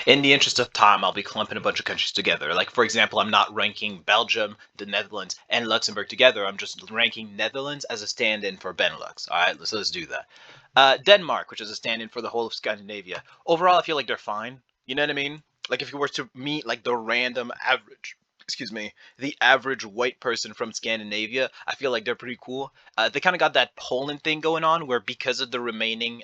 In the interest of time, I'll be clumping a bunch of countries together. Like, for example, I'm not ranking Belgium, the Netherlands, and Luxembourg together. I'm just ranking Netherlands as a stand-in for Benelux. All right, let's do that. Denmark, which is a stand-in for the whole of Scandinavia. Overall, I feel like they're fine. You know what I mean? Like, if you were to meet like the random average, excuse me, the average white person from Scandinavia, I feel like they're pretty cool. They kind of got that Poland thing going on, where because of the remaining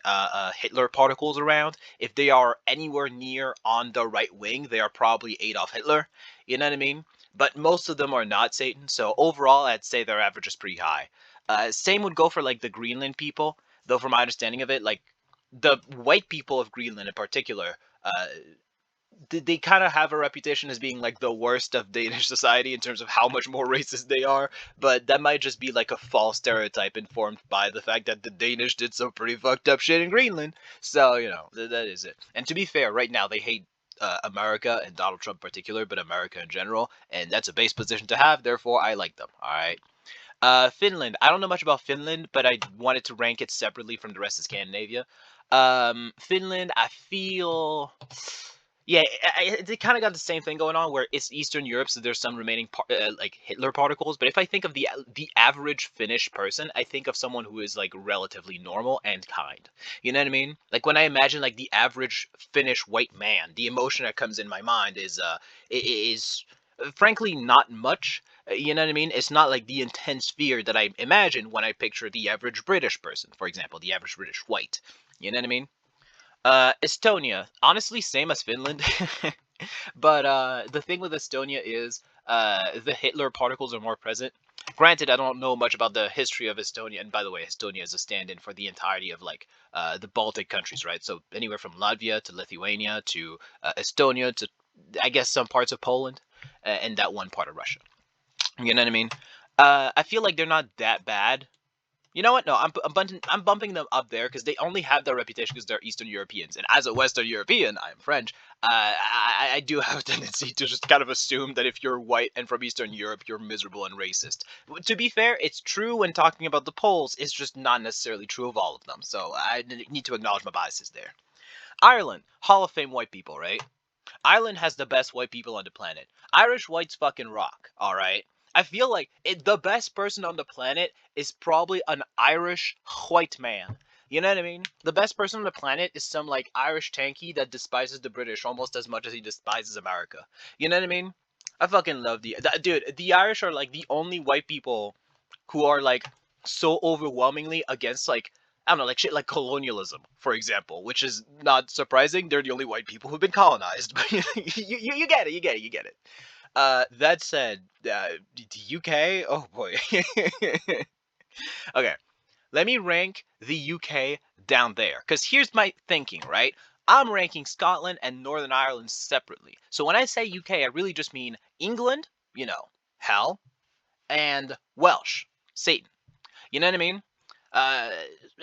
Hitler particles around, if they are anywhere near on the right wing, they are probably Adolf Hitler. You know what I mean? But most of them are not Satan, so overall, I'd say their average is pretty high. Same would go for like the Greenland people, though from my understanding of it, like the white people of Greenland in particular, they kind of have a reputation as being like the worst of Danish society in terms of how much more racist they are, but that might just be like a false stereotype informed by the fact that the Danish did some pretty fucked up shit in Greenland. So, that is it. And to be fair, right now they hate America and Donald Trump in particular, but America in general, and that's a base position to have, therefore I like them. All right. Finland. I don't know much about Finland, but I wanted to rank it separately from the rest of Scandinavia. Finland, I feel, yeah, they kind of got the same thing going on where it's Eastern Europe, so there's some remaining like Hitler particles. But if I think of the average Finnish person, I think of someone who is like relatively normal and kind. You know what I mean? Like when I imagine like the average Finnish white man, the emotion that comes in my mind is frankly not much. You know what I mean? It's not like the intense fear that I imagine when I picture the average British person, for example, the average British white. You know what I mean? Estonia, honestly, same as Finland, but the thing with Estonia is the Hitler particles are more present. Granted, I don't know much about the history of Estonia, and by the way, Estonia is a stand-in for the entirety of like the Baltic countries, right? So anywhere from Latvia to Lithuania to Estonia to I guess some parts of Poland and that one part of Russia. You know what I mean? I feel like they're not that bad. You know what? No, I'm bumping them up there because they only have that reputation because they're Eastern Europeans, and as a Western European, I am French. I do have a tendency to just kind of assume that if you're white and from Eastern Europe, you're miserable and racist. To be fair, it's true when talking about the Poles. It's just not necessarily true of all of them. So I need to acknowledge my biases there. Ireland, Hall of Fame white people, right? Ireland has the best white people on the planet. Irish whites fucking rock, alright? I feel like the best person on the planet is probably an Irish white man. You know what I mean? The best person on the planet is some like Irish tanky that despises the British almost as much as he despises America. You know what I mean? I fucking love dude. The Irish are like the only white people who are like so overwhelmingly against like I don't know, like shit like colonialism, for example, which is not surprising. They're the only white people who've been colonized. But you get it, you get it. That said, the UK, oh boy. Okay, let me rank the UK down there, because here's my thinking, right? I'm ranking Scotland and Northern Ireland separately. So when I say UK, I really just mean England, hell, and Welsh, Satan. You know what I mean? Uh,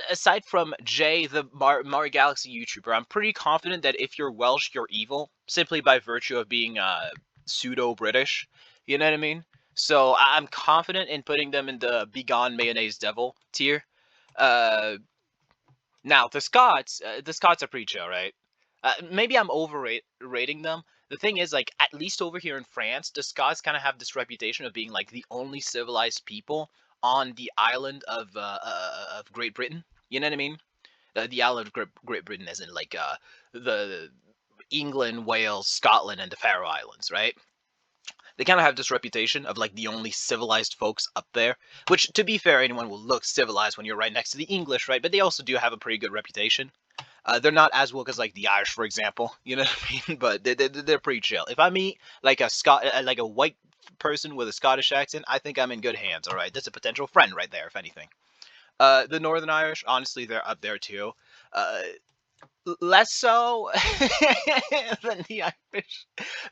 Aside from Jay, the Mario Galaxy YouTuber, I'm pretty confident that if you're Welsh, you're evil, simply by virtue of being pseudo British. You know what I mean? So I'm confident in putting them in the Begone Mayonnaise Devil tier. Uh, Now the Scots are pretty chill, right? Maybe I'm overrating them. The thing is, like, at least over here in France, the Scots kind of have this reputation of being like the only civilized people on the island of Great Britain. You know what I mean? The island of Great Britain, as in like the England, Wales, Scotland, and the Faroe Islands, right? They kind of have this reputation of like the only civilized folks up there. Which, to be fair, anyone will look civilized when you're right next to the English, right? But they also do have a pretty good reputation. They're not as woke as like the Irish, for example. You know what I mean? But they're pretty chill. If I meet like like a white person with a Scottish accent, I think I'm in good hands. All right, that's a potential friend right there, if anything. The Northern Irish, honestly, they're up there too. Uh, Less so than the Irish,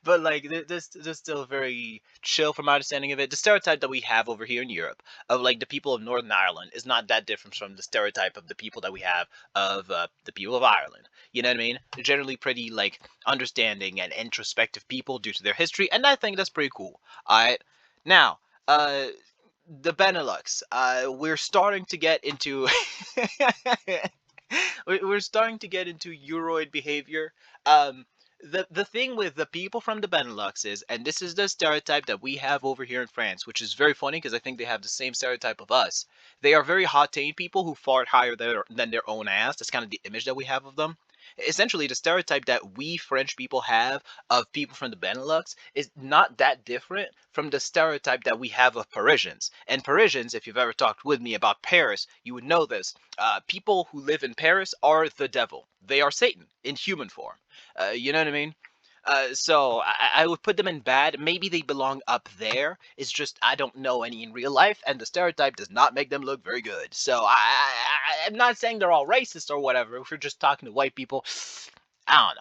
but like they're still very chill from my understanding of it. The stereotype that we have over here in Europe of like the people of Northern Ireland is not that different from the stereotype of the people that we have of the people of Ireland. You know what I mean? They're generally pretty like understanding and introspective people due to their history, and I think that's pretty cool. All right, now the Benelux. We're starting to get into we're starting to get into Euroid behavior. Um, The thing with the people from the Benelux is, and this is the stereotype that we have over here in France, which is very funny because I think they have the same stereotype of us. They are very hautaine people who fart higher than their own ass. That's kind of the image that we have of them. Essentially, the stereotype that we French people have of people from the Benelux is not that different from the stereotype that we have of Parisians. And Parisians, if you've ever talked with me about Paris, you would know this. People who live in Paris are the devil. They are Satan in human form. You know what I mean? So I would put them in bad. Maybe they belong up there. It's just I don't know any in real life, and the stereotype does not make them look very good. So I'm not saying they're all racist or whatever. If we're just talking to white people, I don't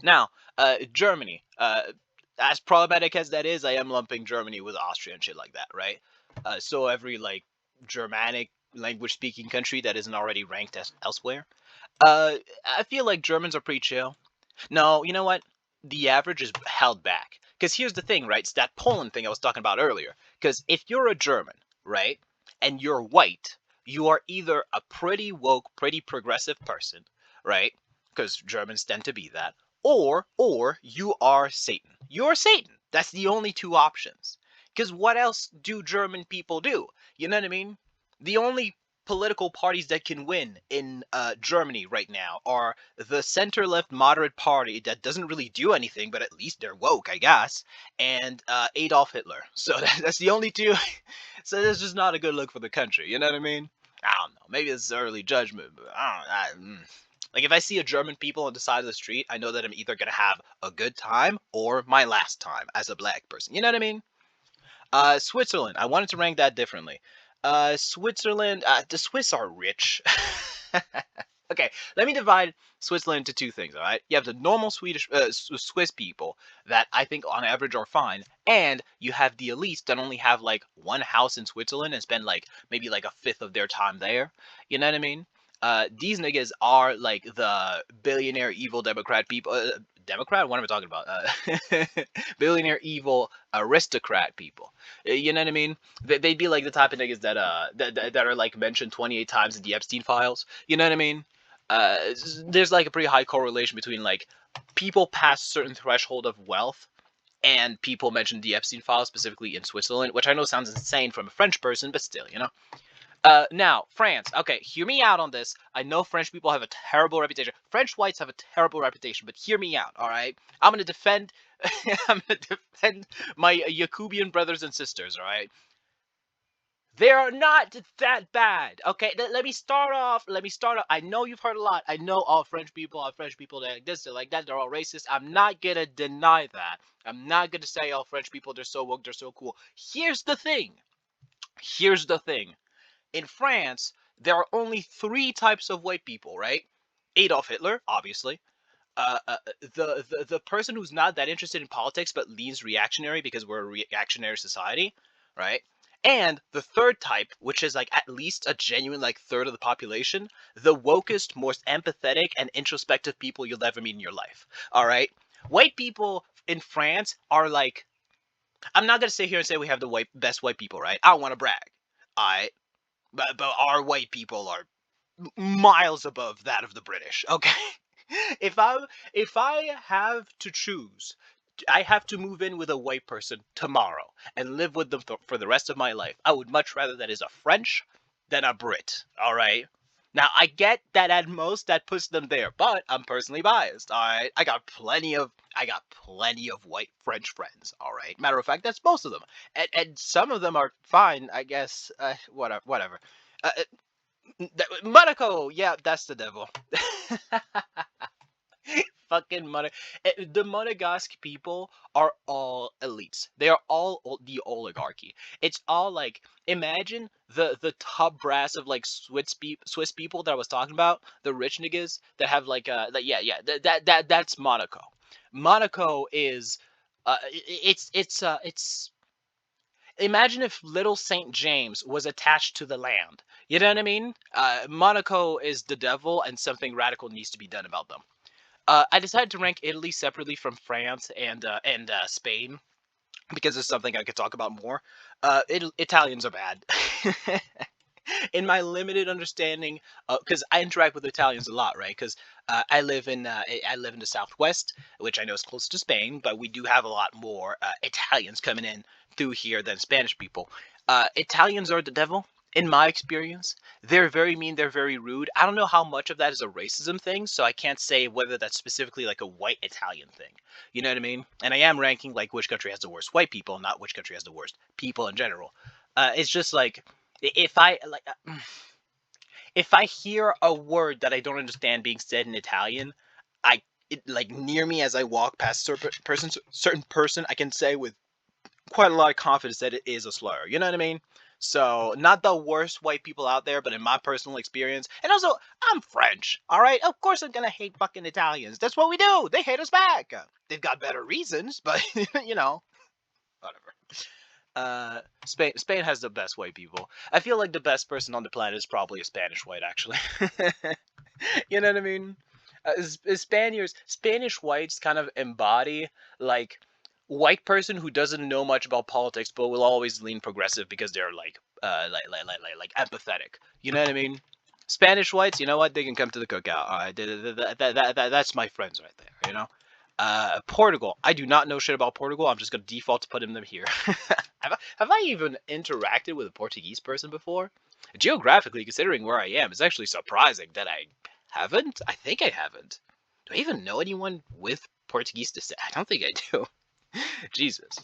know. Now, Germany. As problematic as that is, I am lumping Germany with Austria and shit like that, right? So every like Germanic language speaking country that isn't already ranked as elsewhere. Uh, I feel like Germans are pretty chill. No, you know what? The average is held back. Because here's the thing, right? It's that Poland thing I was talking about earlier. Because if you're a German, right, and you're white, you are either a pretty woke, pretty progressive person, right? Because Germans tend to be that, or you are Satan. You're Satan. That's the only two options. Because what else do German people do? You know what I mean? The only political parties that can win in Germany right now are the center left moderate party that doesn't really do anything, but at least they're woke, I guess, and Adolf Hitler. So that's the only two. So that's just not a good look for the country. You know what I mean? I don't know. Maybe it's early judgment, but like if I see a German people on the side of the street, I know that I'm either gonna have a good time or my last time as a black person. You know what I mean? Switzerland. I wanted to rank that differently. Switzerland. The Swiss are rich. Okay, let me divide Switzerland into two things. All right, you have the normal Swiss people that I think on average are fine, and you have the elites that only have like one house in Switzerland and spend like maybe like a fifth of their time there. You know what I mean? These niggas are like the billionaire evil Democrat people. Democrat? What am I talking about? Billionaire evil aristocrat people. You know what I mean? They'd be like the type of niggas that are like mentioned 28 times in the Epstein files. You know what I mean? Uh, there's like a pretty high correlation between like people past a certain threshold of wealth and people mentioned the Epstein files specifically in Switzerland, which I know sounds insane from a French person, but still, you know. Now, France. Okay, hear me out on this. I know French people have a terrible reputation. French whites have a terrible reputation, but hear me out, all right? I'm gonna defend. I'm gonna defend my Yakubian brothers and sisters, all right? They are not that bad. Okay, let me start off. Let me start off. I know you've heard a lot. I know all French people are French people. They're like this, they're like that. They're all racist. I'm not gonna deny that. I'm not gonna say all French people, they're so woke, they're so cool. Here's the thing. Here's the thing. In France, there are only three types of white people, right? Adolf Hitler, obviously. The person who's not that interested in politics but leans reactionary because we're a reactionary society, right? And the third type, which is like at least a genuine like third of the population, the wokest, most empathetic and introspective people you'll ever meet in your life. All right, white people in France are like, I'm not gonna sit here and say we have the best white people, right? I don't want to brag. I but our white people are miles above that of the British. Okay, if I if I have to choose, I have to move in with a white person tomorrow and live with them for the rest of my life. I would much rather that is a French than a Brit. All right. Now I get that at most that puts them there, but I'm personally biased. All right, I got plenty of white French friends. All right, matter of fact, that's most of them, and some of them are fine, I guess. Whatever, whatever. Uh, Monaco, yeah, that's the devil. Fucking the Monegasque people are all elites. They are all the oligarchy. It's all like, imagine the top brass of like Swiss people that I was talking about, the rich niggas that have like yeah, that's Monaco. Monaco is it's imagine if little St. James was attached to the land. You know what I mean? Monaco is the devil, and something radical needs to be done about them. I decided to rank Italy separately from France and Spain because it's something I could talk about more. Italians are bad. In my limited understanding, because I interact with Italians a lot, right? Because I live in the Southwest, which I know is close to Spain, but we do have a lot more Italians coming in through here than Spanish people. Italians are the devil, in my experience. They're very mean. They're very rude. I don't know how much of that is a racism thing, so I can't say whether that's specifically like a white Italian thing. You know what I mean? And I am ranking like which country has the worst white people, not which country has the worst people in general. It's just like if I like. If I hear a word that I don't understand being said in Italian, like near me as I walk past certain person, I can say with quite a lot of confidence that it is a slur. You know what I mean? So not the worst white people out there, but in my personal experience, and also I'm French. All right, of course I'm gonna hate fucking Italians. That's what we do. They hate us back. They've got better reasons, but you know, whatever. Spain has the best white people. I feel like the best person on the planet is probably a Spanish white, actually. You know what I mean? Spanish whites kind of embody like white person who doesn't know much about politics but will always lean progressive because they're like empathetic. You know what I mean? Spanish whites, you know what? They can come to the cookout. All right, that's my friends right there. You know. Portugal. I do not know shit about Portugal. I'm just gonna default to putting them here. Have I even interacted with a Portuguese person before? Geographically, considering where I am, it's actually surprising that I haven't. I think I haven't. Do I even know anyone with Portuguese descent? I don't think I do. Jesus.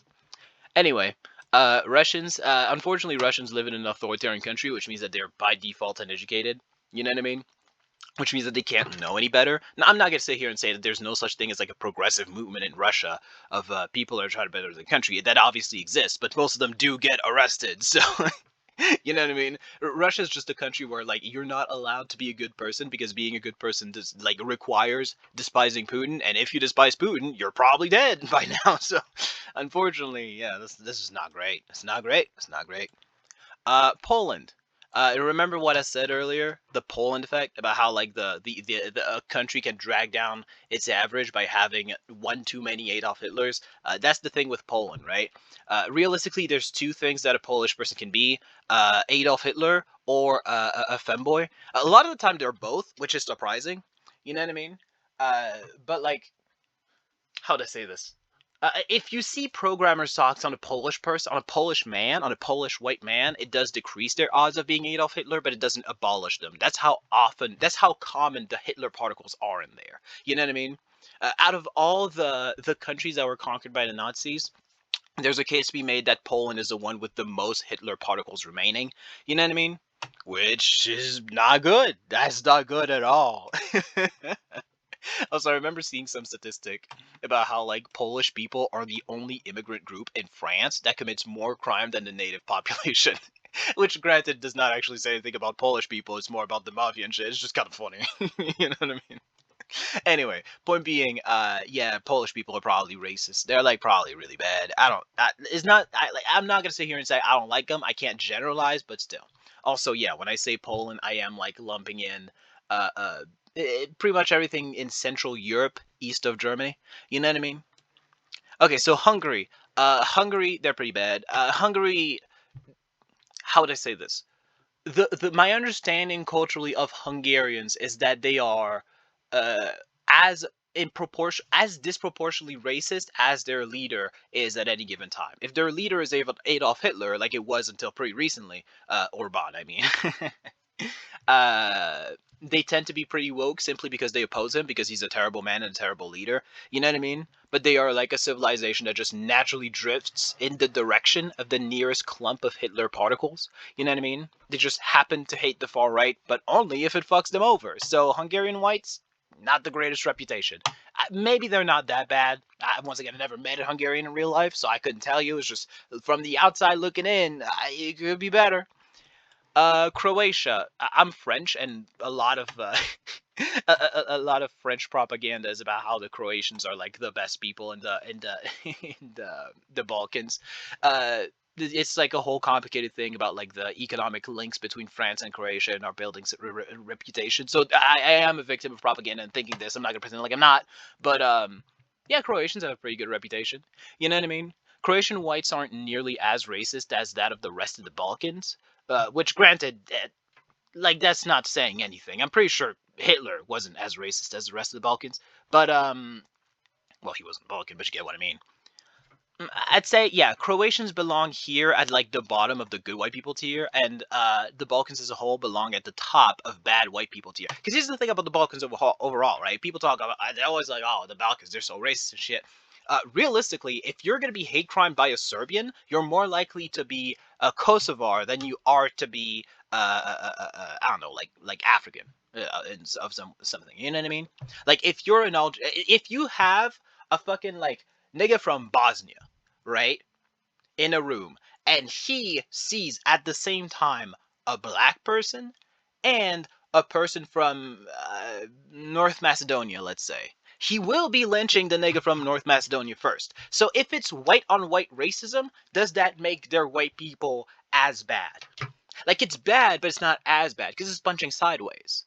Anyway, Russians. Unfortunately, Russians live in an authoritarian country, which means that they're by default uneducated. You know what I mean? Which means that they can't know any better. Now, I'm not going to sit here and say that there's no such thing as like a progressive movement in Russia of people that are trying to better the country. That obviously exists, but most of them do get arrested. So, you know what I mean? Russia is just a country where like you're not allowed to be a good person because being a good person does like requires despising Putin, and if you despise Putin, you're probably dead by now. So, unfortunately, yeah, this is not great. It's not great. It's not great. Poland. Remember what I said earlier, the Poland effect about how like the country can drag down its average by having one too many Adolf Hitlers. That's the thing with Poland, right? Realistically, there's two things that a Polish person can be: Adolf Hitler or a femboy. A lot of the time, they're both, which is surprising. You know what I mean? But like, how to say this? If you see programmer socks on a Polish person, on a Polish man, on a Polish white man, it does decrease their odds of being Adolf Hitler, but it doesn't abolish them. That's how common the Hitler particles are in there. You know what I mean? Out of all the countries that were conquered by the Nazis, there's a case to be made that Poland is the one with the most Hitler particles remaining. You know what I mean? Which is not good. That's not good at all. Also, I remember seeing some statistic about how like Polish people are the only immigrant group in France that commits more crime than the native population. Which, granted, does not actually say anything about Polish people. It's more about the mafia and shit. It's just kind of funny. You know what I mean? Anyway, point being, yeah, Polish people are probably racist. They're like probably really bad. I don't. It's not. I'm not gonna sit here and say I don't like them. I can't generalize, but still. Also, yeah, when I say Poland, I am like lumping in uh, uh, pretty much everything in Central Europe, east of Germany. You know what I mean? Okay, so Hungary. Hungary, they're pretty bad. Hungary, how would I say this? The my understanding culturally of Hungarians is that they are uh, as in proportion as disproportionately racist as their leader is at any given time. If their leader is Adolf Hitler, like it was until pretty recently, Orban, I mean, uh, they tend to be pretty woke simply because they oppose him because he's a terrible man and a terrible leader. You know what I mean? But they are like a civilization that just naturally drifts in the direction of the nearest clump of Hitler particles. You know what I mean? They just happen to hate the far right, but only if it fucks them over. So Hungarian whites, not the greatest reputation. Maybe they're not that bad. Once again, I never met a Hungarian in real life, so I couldn't tell you. It's just from the outside looking in, it could be better. Croatia. I'm French, and a lot of a lot of French propaganda is about how the Croatians are like the best people in the Balkans. It's like a whole complicated thing about like the economic links between France and Croatia and our building's reputation. So I am a victim of propaganda and thinking this. I'm not gonna pretend like I'm not, but yeah, Croatians have a pretty good reputation. You know what I mean? Croatian whites aren't nearly as racist as that of the rest of the Balkans, which granted, like that's not saying anything. I'm pretty sure Hitler wasn't as racist as the rest of the Balkans, but well, he wasn't Balkan, but you get what I mean. I'd say, yeah, Croatians belong here at like the bottom of the good white people tier, and the Balkans as a whole belong at the top of bad white people tier. Because here's the thing about the Balkans overall, right? People talk about, they're always like, oh, the Balkans, they're so racist and shit. Realistically, if you're going to be hate crime by a Serbian, you're more likely to be a Kosovar than you are to be, I don't know, like African of something. You know what I mean? Like if you're if you have a fucking like nigga from Bosnia, right, in a room, and he sees at the same time a black person and a person from North Macedonia, let's say, he will be lynching the nigga from North Macedonia first. So if it's white on white racism, does that make their white people as bad? Like, it's bad, but it's not as bad because it's punching sideways.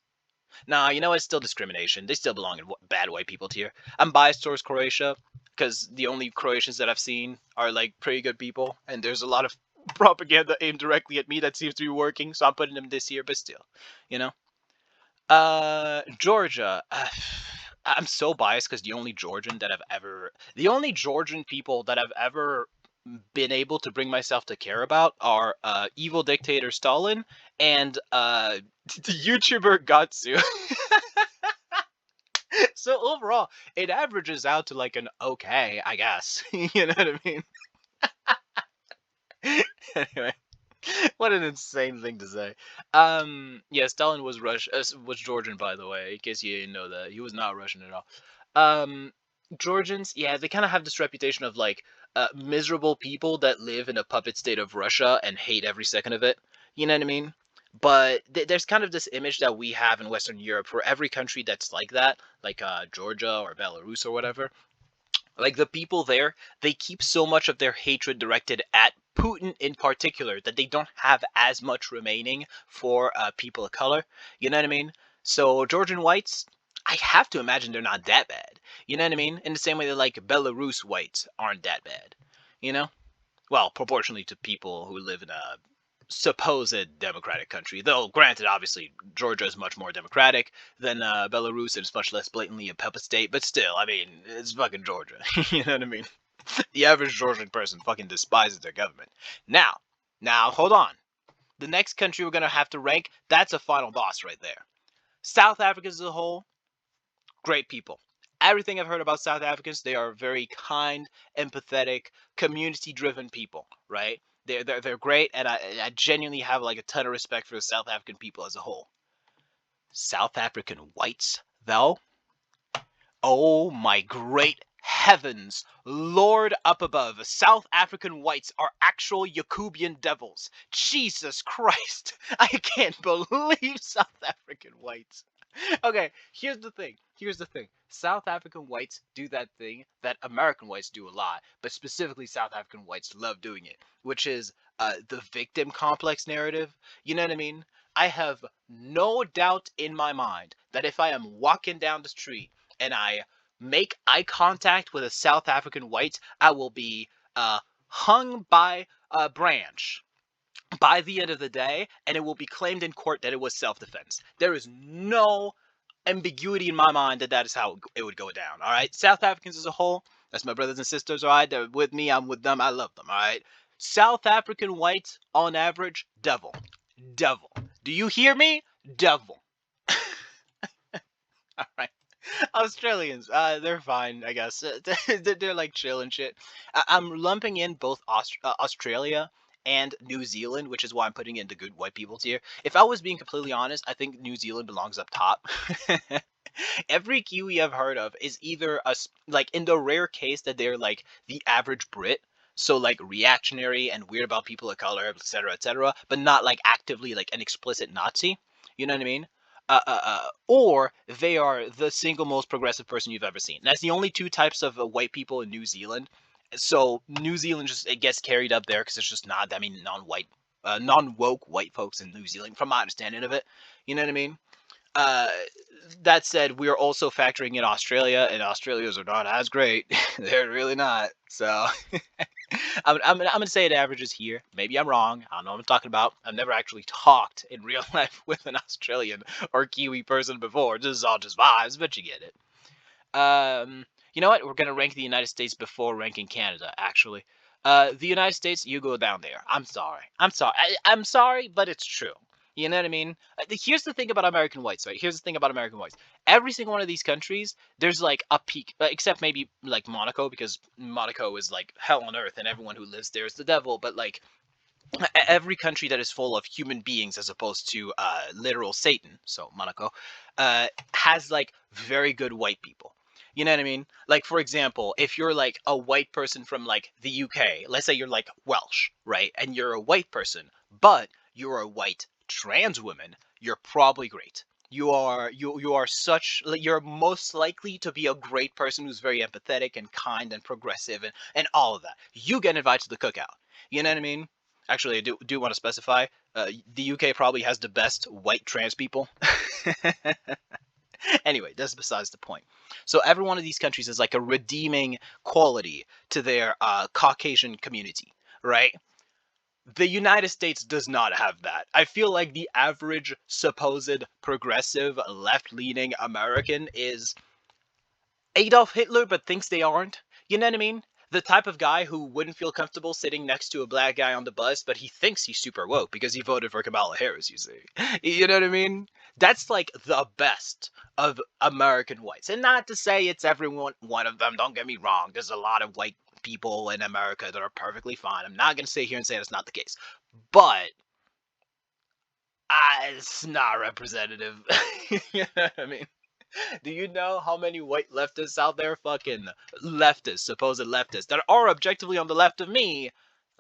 Nah, you know, it's still discrimination. They still belong in bad white people tier. I'm biased towards Croatia because the only Croatians that I've seen are like pretty good people, and there's a lot of propaganda aimed directly at me that seems to be working, so I'm putting them this year, but still, you know. Georgia. I'm so biased because the only Georgian people that I've ever been able to bring myself to care about are evil dictator Stalin and the YouTuber Gatsu. So overall, it averages out to like an okay, I guess. You know what I mean? Anyway, what an insane thing to say. Yeah, Stalin was was Georgian, by the way, in case you didn't know that. He was not Russian at all. Um, Georgians, yeah, they kind of have this reputation of like miserable people that live in a puppet state of Russia and hate every second of it. You know what I mean? But there's kind of this image that we have in Western Europe for every country that's like that, like Georgia or Belarus or whatever. Like the people there, they keep so much of their hatred directed at Putin in particular that they don't have as much remaining for people of color. You know what I mean? So Georgian whites, I have to imagine they're not that bad. You know what I mean? In the same way that like Belarus whites aren't that bad. You know? Well, proportionally to people who live in a supposed democratic country. Though, granted, obviously, Georgia is much more democratic than Belarus, and it's much less blatantly a puppet state. But still, I mean, it's fucking Georgia. You know what I mean? The average Georgian person fucking despises their government. Now, hold on. The next country we're gonna have to rank, that's a final boss right there. South Africa as a whole, great people. Everything I've heard about South Africans, they are very kind, empathetic, community-driven people, right? They're great, and I genuinely have like a ton of respect for the South African people as a whole. South African whites, though, oh my great heavens, Lord up above, South African whites are actual Yakubian devils. Jesus Christ, I can't believe South African whites. Okay, here's the thing. Here's the thing. South African whites do that thing that American whites do a lot, but specifically South African whites love doing it, which is the victim complex narrative. You know what I mean? I have no doubt in my mind that if I am walking down the street and I make eye contact with a South African white, I will be hung by a branch by the end of the day, and it will be claimed in court that it was self-defense. There is no ambiguity in my mind that that is how it would go down. All right, South Africans as a whole, that's my brothers and sisters. All right, they're with me. I'm with them. I love them. All right, South African whites on average, devil, devil. Do you hear me? Devil. All right. Australians, they're fine, I guess. They're like chill and shit. I'm lumping in both Australia and New Zealand, which is why I'm putting in the good white people tier. If I was being completely honest, I think New Zealand belongs up top. Every Kiwi I've heard of is either like in the rare case that they're like the average Brit, so like reactionary and weird about people of color, etc., but not like actively like an explicit Nazi. You know what I mean? Or they are the single most progressive person you've ever seen. That's the only two types of white people in New Zealand. So New Zealand just it gets carried up there because it's just not that many non-white, non-woke white folks in New Zealand, from my understanding of it. You know what I mean? Uh, that said, we are also factoring in Australia, and Australians are not as great. They're really not. So I'm gonna say it averages here. Maybe I'm wrong. I don't know what I'm talking about. I've never actually talked in real life with an Australian or Kiwi person before. This is all just vibes, but you get it. You know what? We're gonna rank the United States before ranking Canada. Actually, the United States, you go down there. I'm sorry. I'm sorry. I'm sorry, but it's true. You know what I mean? Here's the thing about American whites, right? Here's the thing about American whites. Every single one of these countries, there's like a peak, except maybe like Monaco, because Monaco is like hell on earth, and everyone who lives there is the devil. But like every country that is full of human beings as opposed to literal Satan, so Monaco, has like very good white people. You know what I mean? Like for example, if you're like a white person from like the UK, let's say you're like Welsh, right? And you're a white person, but you're a white trans woman, you're probably great. You are such like, you're most likely to be a great person who's very empathetic and kind and progressive and all of that. You get invited to the cookout. You know what I mean? Actually, I do want to specify the UK probably has the best white trans people. Anyway, that's besides the point. So every one of these countries is like a redeeming quality to their Caucasian community, right? The United States does not have that. I feel like the average supposed progressive left leaning American is Adolf Hitler, but thinks they aren't. You know what I mean? The type of guy who wouldn't feel comfortable sitting next to a black guy on the bus, but he thinks he's super woke because he voted for Kamala Harris, you see. You know what I mean? That's like the best of American whites. And not to say it's everyone, one of them, don't get me wrong. There's a lot of white people in America that are perfectly fine. I'm not going to sit here and say that's not the case. But it's not representative. You know what I mean? Do you know how many white leftists out there, fucking leftists, supposed leftists, that are objectively on the left of me,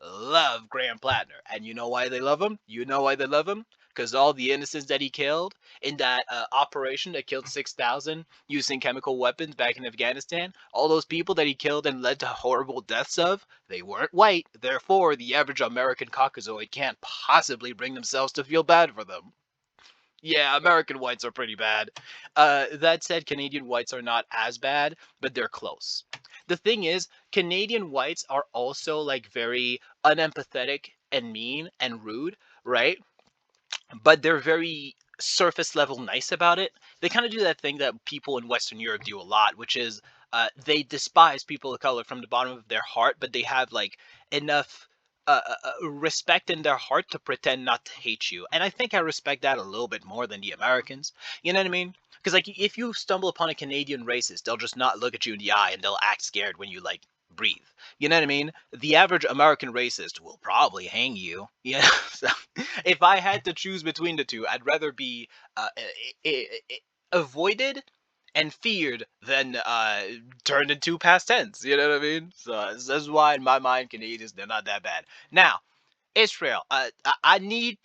love Graham Plattner? And you know why they love him? You know why they love him? Because all the innocents that he killed in that operation that killed 6,000 using chemical weapons back in Afghanistan, all those people that he killed and led to horrible deaths of, they weren't white. Therefore, the average American Caucasoid can't possibly bring themselves to feel bad for them. Yeah, American whites are pretty bad. That said, Canadian whites are not as bad, but they're close. The thing is, Canadian whites are also like very unempathetic and mean and rude, right? But they're very surface level nice about it. They kind of do that thing that people in Western Europe do a lot, which is they despise people of color from the bottom of their heart, but they have like enough respect in their heart to pretend not to hate you. And I think I respect that a little bit more than the Americans. You know what I mean? Because like if you stumble upon a Canadian racist, they'll just not look at you in the eye and they'll act scared when you like breathe. You know what I mean? The average American racist will probably hang you. Yeah. So if I had to choose between the two, I'd rather be avoided and feared than turned into past tense. You know what I mean? So that's why in my mind, Canadians, they're not that bad. Now, Israel. I need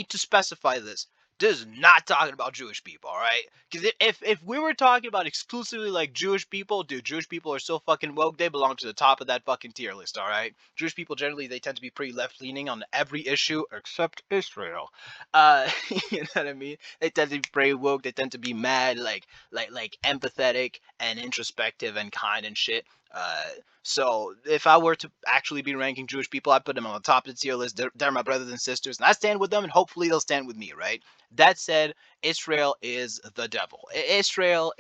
to specify this. This is not talking about Jewish people, all right? Because if we were talking about exclusively like Jewish people, dude, Jewish people are so fucking woke. They belong to the top of that fucking tier list, all right? Jewish people generally they tend to be pretty left leaning on every issue except Israel. You know what I mean? They tend to be pretty woke. They tend to be mad, like empathetic and introspective and kind and shit. So if I were to actually be ranking Jewish people, I'd put them on the top of the tier list. They're my brothers and sisters, and I stand with them, and hopefully they'll stand with me, right? That said, Israel is the devil. Israel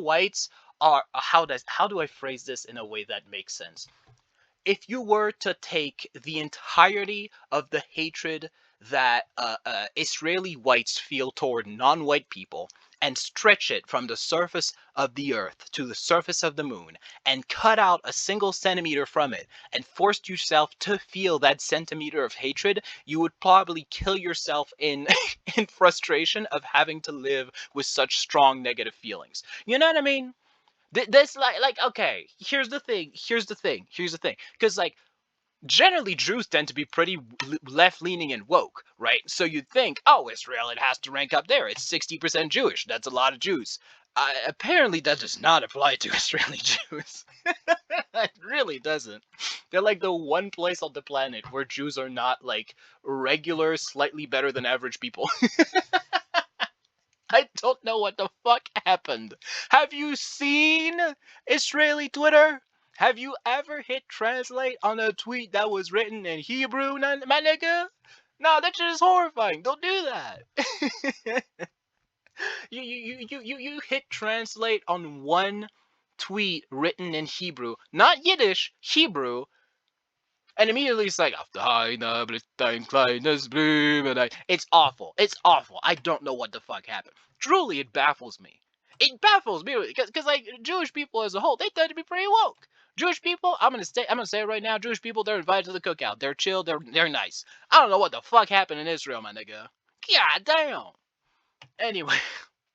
whites are how do I phrase this in a way that makes sense? If you were to take the entirety of the hatred that Israeli whites feel toward non white people and stretch it from the surface of the earth to the surface of the moon and cut out a single centimeter from it and forced yourself to feel that centimeter of hatred, you would probably kill yourself in in frustration of having to live with such strong negative feelings. You know what I mean? This like okay, here's the thing, because like generally Jews tend to be pretty left leaning and woke, right? So you'd think, oh, Israel, it has to rank up there. It's 60% Jewish. That's a lot of Jews. Apparently, that does not apply to Israeli Jews. It really doesn't. They're like the one place on the planet where Jews are not like regular, slightly better than average people. I don't know what the fuck happened. Have you seen Israeli Twitter? Have you ever hit translate on a tweet that was written in Hebrew, my nigga? No, that's just horrifying. Don't do that. You hit translate on one tweet written in Hebrew, not Yiddish, Hebrew, and immediately it's like, it's awful. It's awful. I don't know what the fuck happened. Truly, it baffles me. It baffles me because like Jewish people as a whole, they tend to be pretty woke. Jewish people, I'm gonna say it right now. Jewish people, they're invited to the cookout. They're chill. They're nice. I don't know what the fuck happened in Israel, my nigga. God damn. Anyway,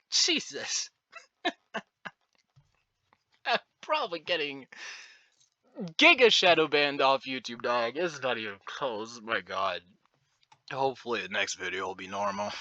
Jesus. I'm probably getting Giga shadow banned off YouTube, dog. It's not even close. My God. Hopefully the next video will be normal.